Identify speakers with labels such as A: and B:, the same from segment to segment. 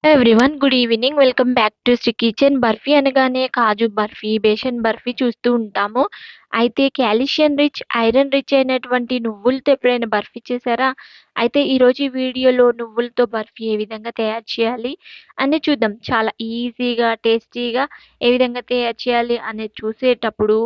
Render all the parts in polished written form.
A: Everyone good evening. Welcome back to Sri Kitchen. Barfi అనగానే కాజు బర్ఫీ, బేసన్ బర్ఫీ చూస్తూ ఉంటాము. అయితే కాల్షియం రిచ్, ఐరన్ రిచ్ అయినటువంటి నువ్వులతో ఎప్పుడైనా బర్ఫీ చేశారా? అయితే ఈరోజు ఈ వీడియోలో నువ్వులతో బర్ఫీ ఏ విధంగా తయారు చేయాలి అనేది చూద్దాం. చాలా ఈజీగా, టేస్టీగా ఏ విధంగా తయారు చేయాలి అనేది చూసేటప్పుడు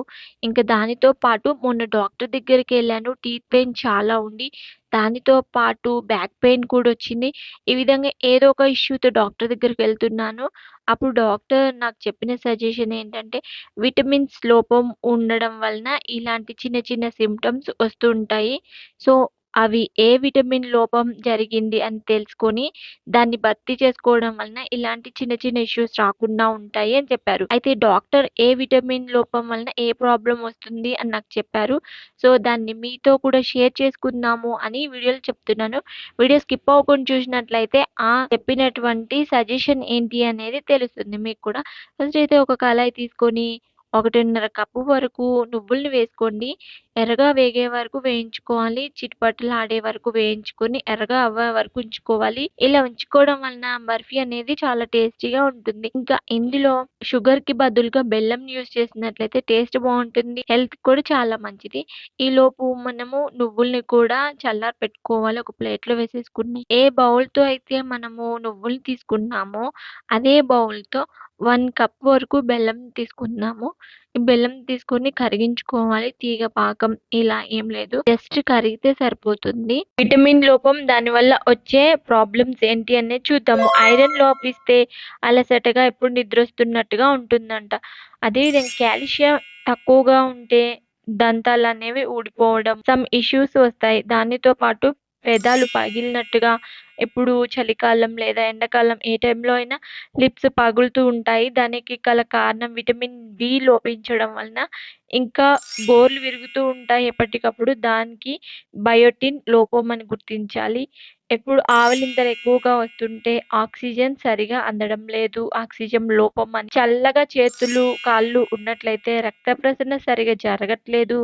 A: ఇంకా దానితో పాటు మొన్న డాక్టర్ దగ్గరికెళ్ళాను. టీత్ పెయిన్ చాలా ఉండి దానితో పాటు బ్యాక్ పెయిన్ కూడా వచ్చింది. ఈ విధంగా ఏదో ఒక ఇష్యూతో డాక్టర్ దగ్గరికి వెళ్తున్నాను. అప్పుడు డాక్టర్ నాకు చెప్పిన సజెషన్ ఏంటంటే, విటమిన్స్ లోపం ఉండడం వలన ఇలాంటి చిన్న చిన్న సింప్టమ్స్ వస్తూ ఉంటాయి. సో, అవి ఏ విటమిన్ లోపం జరిగింది అని తెలుసుకొని, దాన్ని భర్తీ చేసుకోవడం వలన ఇలాంటి చిన్న చిన్న ఇష్యూస్ రాకుండా ఉంటాయి అని చెప్పారు. అయితే డాక్టర్ ఏ విటమిన్ లోపం వలన ఏ ప్రాబ్లమ్ వస్తుంది అని నాకు చెప్పారు. సో, దాన్ని మీతో కూడా షేర్ చేసుకుందాము అని ఈ వీడియోలో చెప్తున్నాను. వీడియో స్కిప్ అవ్వకుండా చూసినట్లయితే చెప్పినటువంటి సజెషన్ ఏంటి అనేది తెలుస్తుంది మీకు కూడా. ఫస్ట్ అయితే ఒక కళాయి తీసుకొని 1:30 కప్పు వరకు నువ్వుల్ని వేసుకోండి. ఎర్రగా వేగే వరకు వేయించుకోవాలి. చిటపటలాడే వరకు వేయించుకొని ఎర్రగా అవ్వే వరకు ఉంచుకోవాలి. ఇలా ఉంచుకోవడం వలన బర్ఫీ అనేది చాలా టేస్టీగా ఉంటుంది. ఇంకా ఇందులో షుగర్‌కి బదులుగా బెల్లంని యూజ్ చేసినట్లయితే టేస్ట్ బావుంటుంది. హెల్త్‌కి కూడా చాలా మంచిది. ఈలోపు మనము నువ్వుల్ని కూడా చల్లారపెట్టుకోవాలి. ఒక ప్లేట్‌లో వేసేసుకుని ఏ బౌల్‌తో అయితే మనము నువ్వులు తీసుకున్నామో అదే బౌల్‌తో 1 కప్ వరకు బెల్లం తీసుకున్నాము. ఈ బెల్లం తీసుకొని కరిగించుకోవాలి. తీగ పాకం ఇలా ఏం లేదు. జస్ట్ కరిగితే సరిపోతుంది. విటమిన్ లోపం దానివల్ల వచ్చే ప్రాబ్లమ్స్ ఏంటి అనేది చూద్దాము. ఐరన్ లోపిస్తే అలసటగా ఎప్పుడు నిద్రొస్తున్నట్టుగా ఉంటుందంట. అదేవిధంగా కాల్షియం తక్కువగా ఉంటే దంతాలనేవి ఊడిపోవడం, సమ్ ఇష్యూస్ వస్తాయి. దానితో పాటు పెదాలు పగిలినట్టుగా ఇప్పుడు చలికాలం లేదా ఎండాకాలం ఏ టైంలో అయినా లిప్స్ పగులుతూ ఉంటాయి. దానికి గల కారణం విటమిన్ బి లోపించడం వలన ఇంకా గోర్లు విరుగుతూ ఉంటాయి ఎప్పటికప్పుడు. దానికి బయోటిన్ లోపం అని గుర్తించాలి. ఎప్పుడు ఆవలింతలు ఎక్కువగా వస్తుంటే ఆక్సిజన్ సరిగా అందడం లేదు. ఆక్సిజన్ లోపం అని. చల్లగా చేతులు, కాళ్ళు ఉన్నట్లయితే రక్త ప్రసరణ సరిగా జరగట్లేదు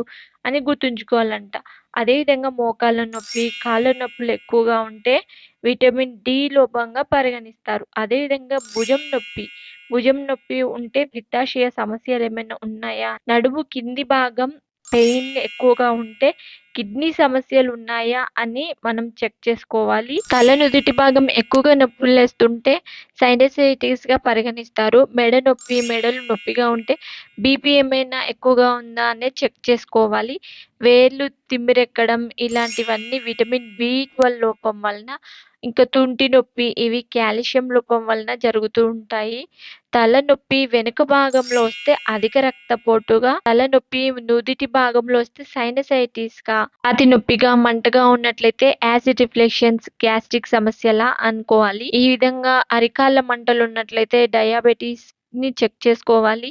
A: అని గుర్తుంచుకోవాలంట. అదేవిధంగా మోకాళ్ళ నొప్పి, కాళ్ళ నొప్పులు ఎక్కువగా ఉంటే విటమిన్ డి లోపంగా పరిగణిస్తారు. అదేవిధంగా భుజం నొప్పి ఉంటే పిత్తాశయ సమస్యలేమైనా ఉన్నాయా? నడుము కింది భాగం పెయిన్ ఎక్కువగా ఉంటే కిడ్నీ సమస్యలున్నాయా అని మనం చెక్ చేసుకోవాలి. తల నుదిటి భాగం ఎక్కువగా నొప్పులేస్తుంటే సైనసైటిస్‌గా పరిగణిస్తారు. మెడలు నొప్పిగా ఉంటే బీపీ ఏమైనా ఎక్కువగా ఉందా అనేది చెక్ చేసుకోవాలి. వేళ్ళు తిమ్మిరెక్కడం ఇలాంటివన్నీ విటమిన్ బి12 లోపం వలన, ఇంకా తుంటి నొప్పి ఇవి కాల్షియం లోపం వలన జరుగుతూ ఉంటాయి. తలనొప్పి వెనుక భాగంలో వస్తే అధిక రక్తపోటుగా, తలనొప్పి నుదిటి భాగంలో వస్తే సైనసైటిస్‌గా, ఛాతీ నొప్పిగా, మంటగా ఉన్నట్లయితే యాసిడ్ రిఫ్లెక్షన్స్, గ్యాస్ట్రిక్ సమస్యలా అనుకోవాలి. ఈ విధంగా అరికాళ్ళ మంటలున్నట్లయితే డయాబెటిస్‌ని చెక్ చేసుకోవాలి.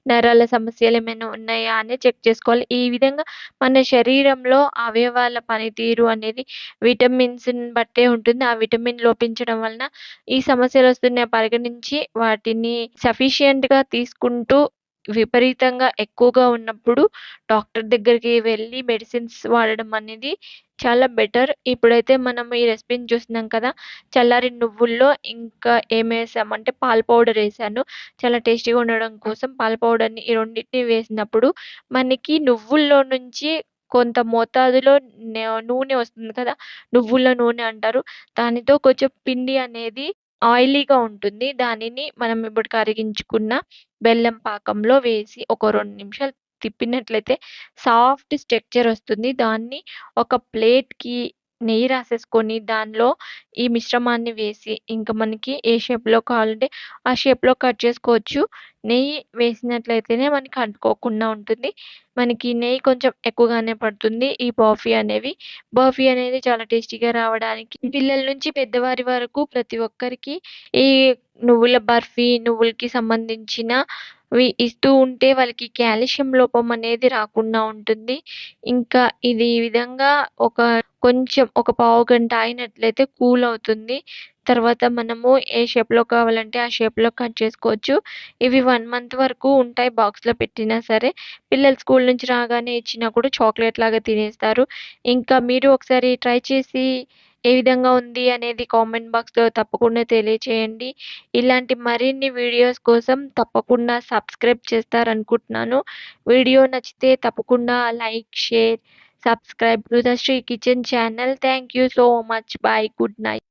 A: నరాల సమస్యలేమైనా ఉన్నాయా అని చెక్ చేసుకోవాలి. ఈ విధంగా మన శరీరంలో అవయవాల పనితీరు అనేది విటమిన్స్‌ని బట్టే ఉంటుంది. ఆ విటమిన్ లోపించడం వలన ఈ సమస్యలొస్తున్నాయి పరిగణించి వాటిని సఫిషియెంట్‌గా తీసుకుంటూ విపరీతంగా ఎక్కువగా ఉన్నప్పుడు డాక్టర్ దగ్గరికి వెళ్లి మెడిసిన్స్ వాడడం అనేది చాలా బెటర్. ఇప్పుడైతే మనం ఈ రెసిపీని చూస్తున్నాం కదా! చల్లారిన నువ్వుల్లో ఇంకా ఏమేసామంటే పాల పౌడర్ ఏసాను. చాలా టేస్టీగా ఉండడం కోసం పాల పౌడర్‌ని ఈ రెండిటిని వేసినప్పుడు మనకి నువ్వుల్లో నుంచి కొంత మోతాదులో నూనె వస్తుంది కదా! నువ్వుల నూనె అంటారు. దానితో కొంచెం పిండి అనేది ఆయిలీగా ఉంటుంది. దానిని మనం ఇప్పుడు కరిగించుకున్న బెల్లం పాకంలో వేసి ఒక 2 నిమిషాలు తిప్పినట్లయితే సాఫ్ట్ స్ట్రక్చర్ వస్తుంది. దాన్ని ఒక ప్లేట్‌కి నెయ్యి రాసేసుకొని దానిలో ఈ మిశ్రమాన్ని వేసి ఇంక మనకి ఏ షేప్‌లో కావాలంటే ఆ షేప్‌లో కట్ చేసుకోవచ్చు. నెయ్యి వేసినట్లయితేనే మనకి అంటుకోకుండా ఉంటుంది. మనకి నెయ్యి కొంచెం ఎక్కువగానే పడుతుంది ఈ బర్ఫీ అనేవి. బర్ఫీ అనేది చాలా టేస్టీగా రావడానికి పిల్లల నుంచి పెద్దవారి వరకు ప్రతి ఒక్కరికి ఈ నువ్వుల బర్ఫీ, నువ్వులకి సంబంధించినవి ఇస్తూ ఉంటే వాళ్ళకి కాల్షియం లోపం అనేది రాకుండా ఉంటుంది. ఇంకా ఇది ఈ విధంగా కొంచెం ఒక పావుగంట ఆగినట్లయితే కూల్ అవుతుంది. తర్వాత మనము ఏ షేప్‌లో కావాలంటే ఆ షేప్‌లో కట్ చేసుకోవచ్చు. ఇవి 1 మంత్ వరకు ఉంటాయి బాక్స్‌లో పెట్టినా సరే. పిల్లలు స్కూల్ నుంచి రాగానే ఇచ్చినా కూడా చాక్లెట్ లాగా తినేస్తారు. ఇంకా మీరు ఒకసారి ట్రై చేసి ఏ విధంగా ఉంది అనేది కామెంట్ బాక్స్‌లో తప్పకుండా తెలియచేయండి. ఇలాంటి మరిన్ని వీడియోస్ కోసం తప్పకుండా సబ్స్క్రైబ్ చేస్తారనుకుంటున్నాను. వీడియో నచ్చితే తప్పకుండా like, share, subscribe to the Sri Kitchen channel. Thank you so much. Bye. Good night.